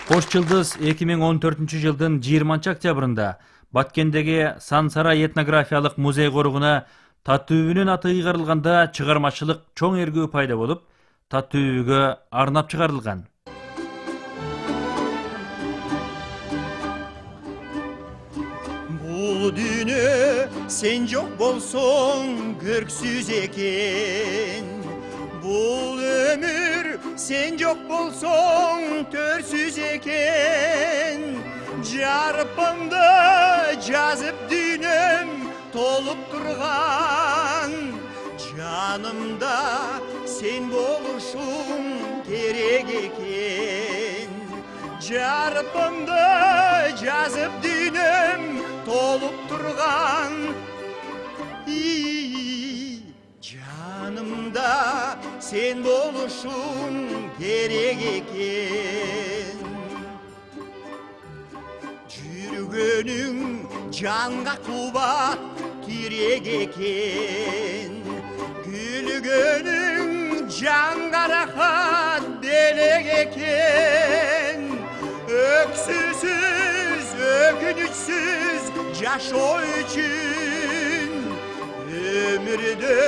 Кош Жылдыз 2014-жылдын 20-октябрында Баткендеги Сан-Сарай этнографиялык музей коругуна татүүбүнүн аты ыйгарылганда чыгармачылык чоң эргүү пайда болуп, татүүбүгө арнап чыгарылган. Бул дүйнө сен жок болсоң көрксүз экен. Бул өмүр сен жок болсоң төрсүз экен. Жарпымды жазып дүйнөм толуп турган. Жанымда сен болушуң керек экен. Жарпымды жазып дүйнөм толуп турган. Жанымда сен болушуң керек экен. Жүргөнүң жанга кубат керек экен. Күлгөнүң жанга рахат делек экен. Өксүсүз, өкүнүчсүз жашоо үчүн өмүрдө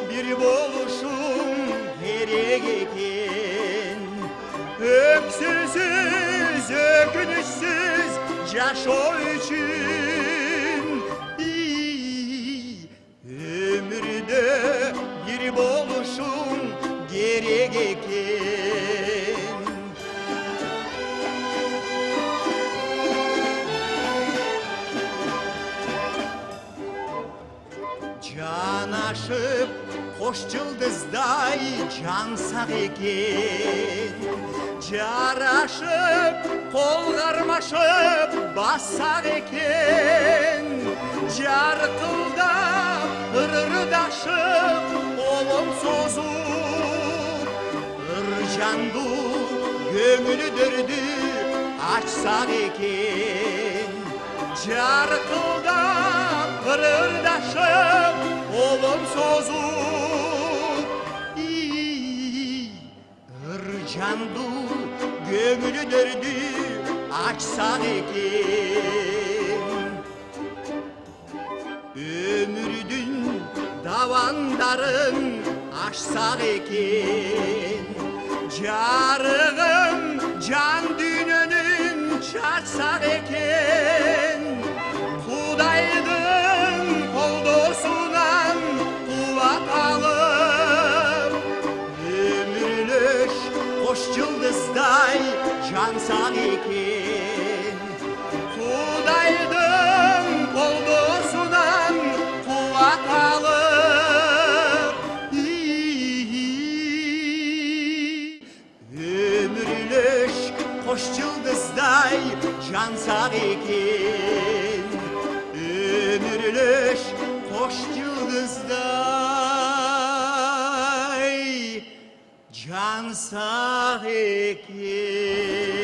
бир болушуң керек экен. Өксүсүз, өкүнүчсүз жашоо үчүн өмүрдө бир болушуң керек экен. Жанашып кош жылдыздай жансак экен. Жарашып кол кармашып бассак экен. Жаркылдап ырырдашып колун созуп, ыржандуу көңүлдөрдү ачсак экен. Жаркылдап ырырдашып колун созуп, ыржандуу көңүлдөрдү ачсак экен. Өмүрдүн давандарын ашсак экен. Жарыгым жан дүйнөнүн чачсак экен. Кудайдын колдосунан кубат алып, өмүрлөш кош жылдыздай жансак экен. Кудайдын колдосунан кубат алып, өмүрлөш кош жылдыздай жансак экен. Өмүрлөш кош жылдыздай жансак экен.